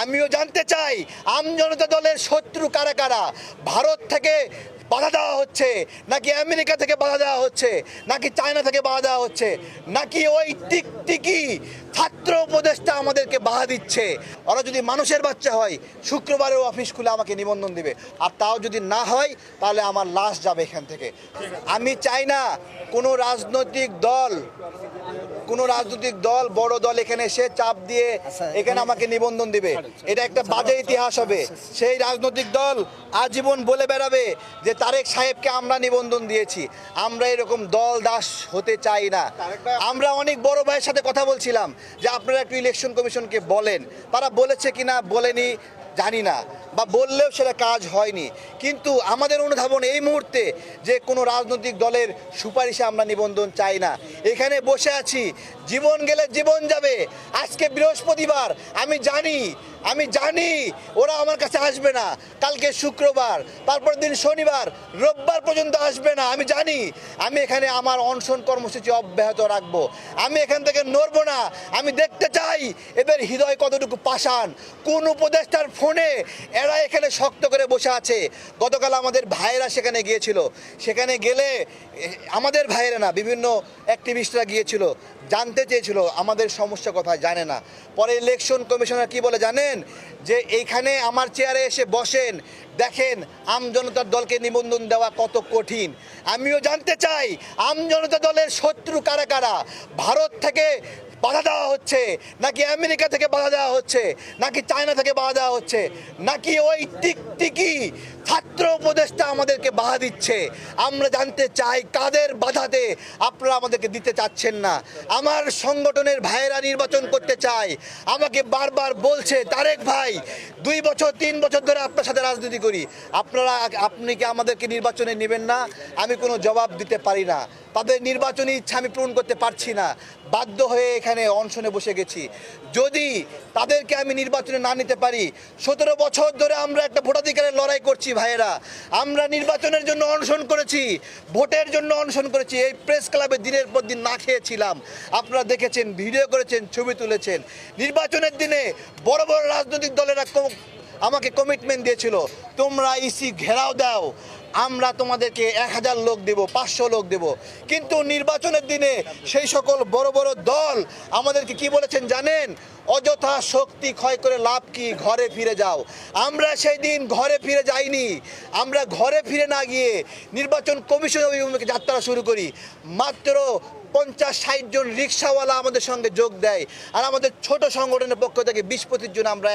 আমিও জানতে চাই জনতা দলের শত্রু কারা কারা। ভারত থেকে বাধা দেওয়া হচ্ছে নাকি আমেরিকা থেকে বাধা দেওয়া হচ্ছে নাকি চায়না থেকে বাধা দেওয়া হচ্ছে নাকি ওই টিকটিকি ছাত্র উপদেষ্টা আমাদেরকে বাধা দিচ্ছে? ওরা যদি মানুষের বাচ্চা হয় শুক্রবারেও অফিস খুলে আমাকে নিবন্ধন দিবে, আর তাও যদি না হয় তাহলে আমার লাশ যাবে এখান থেকে। আমি চাই না কোনো রাজনৈতিক দল বড় দল এখানে এসে চাপ দিয়ে এখানে আমাকে নিবন্ধন দিবে। এটা একটা বাজে ইতিহাস হবে। সেই রাজনৈতিক দল আজীবন বলে বেড়াবে যে তারেক সাহেবকে আমরা নিবন্ধন দিয়েছি। আমরা এরকম দল দাস হতে চাই না। আমরা অনেক বড় ভাইয়ের সাথে কথা বলছিলাম যে আপনারা একটু ইলেকশন কমিশনকে বলেন, তারা বলেছে কিনা বলেনি জানি না, বা বললেও সেটা কাজ হয়নি। কিন্তু আমাদের অনুধাবন এই মুহূর্তে যে কোনো রাজনৈতিক দলের সুপারিশে আমরা নিবন্ধন চাই না। এখানে বসে আছি, জীবন গেলে জীবন যাবে। আজকে বৃহস্পতিবার, আমি জানি ওরা আমার কাছে আসবে না। কালকে শুক্রবার, তারপর দিন শনিবার, রোববার পর্যন্ত আসবে না। আমি জানি আমি এখানে আমার অনশন কর্মসূচি অব্যাহত রাখবো। আমি এখান থেকে নড়বো না। আমি দেখতে চাই এদের হৃদয় কতটুকু পাষাণ, কোন উপদেষ্টার ফোনে এরা এখানে শক্ত করে বসে আছে। গতকাল আমাদের ভাইয়েরা সেখানে গিয়েছিল, সেখানে গেলে আমাদের ভাইয়েরা না, বিভিন্ন অ্যাক্টিভিস্টরা গিয়েছিল, জানতে চেয়েছিল আমাদের সমস্যা কোথায়, জানে না। পরে ইলেকশন কমিশনার কি বলে জানেন? যে এইখানে আমার চেয়ারে এসে বসেন, দেখেন জনতার দলকে নিবন্ধন দেওয়া কত কঠিন। আমিও জানতে চাই জনতা দলের শত্রু কারা কারা। ভারত থেকে বাধা দেওয়া হচ্ছে নাকি আমেরিকা থেকে বাধা দেওয়া হচ্ছে নাকি চায়না থেকে বাধা দেওয়া হচ্ছে নাকি ওই টিকটিকি ছাত্র উপদেষ্টা আমাদেরকে বাধা দিচ্ছে? আমরা জানতে চাই কাদের বাধাতে আপনারা আমাদেরকে দিতে চাচ্ছেন না। আমার সংগঠনের ভাইয়েরা নির্বাচন করতে চায়, আমাকে বারবার বলছে তারেক ভাই 2 বছর 3 বছর ধরে আপনার সাথে রাজনীতি করি, আপনি কি আমাদেরকে নির্বাচনে নেবেন না? আমি কোনো জবাব দিতে পারি না। তাদের নির্বাচনী ইচ্ছা আমি পূরণ করতে পারছি না, বাধ্য হয়ে এখানে অনশনে বসে গেছি। যদি তাদেরকে আমি নির্বাচনে না নিতে পারি, 17 বছর ধরে আমরা একটা ভোটাধিকারের লড়াই করছি ভাইয়েরা। আমরা নির্বাচনের জন্য অনশন করেছি, ভোটের জন্য অনশন করেছি। এই প্রেস ক্লাবে দিনের পর দিন না খেয়েছিলাম, আপনারা দেখেছেন, ভিডিও করেছেন, ছবি তুলেছেন। নির্বাচনের দিনে বড় বড় রাজনৈতিক দলেরা আমাকে কমিটমেন্ট দিয়েছিল, তোমরা ইসি ঘেরাও দাও, আমরা তোমাদেরকে 1000 লোক দেব, 500 লোক দেব। কিন্তু নির্বাচনের দিনে সেই সকল বড় বড় দল আমাদেরকে কি বলেছেন জানেন? অযথা শক্তি ক্ষয় করে লাভ কি, ঘরে ফিরে যাও। আমরা সেই দিন ঘরে ফিরে যাইনি। আমরা ঘরে ফিরে না গিয়ে নির্বাচন কমিশন অভিমুখে যাত্রা শুরু করি। মাত্র 50-60 জন রিক্সাওয়ালা আমাদের সঙ্গে যোগ দেয়, আর আমাদের ছোট সংগঠনের পক্ষ থেকে 20-25 জন আমরা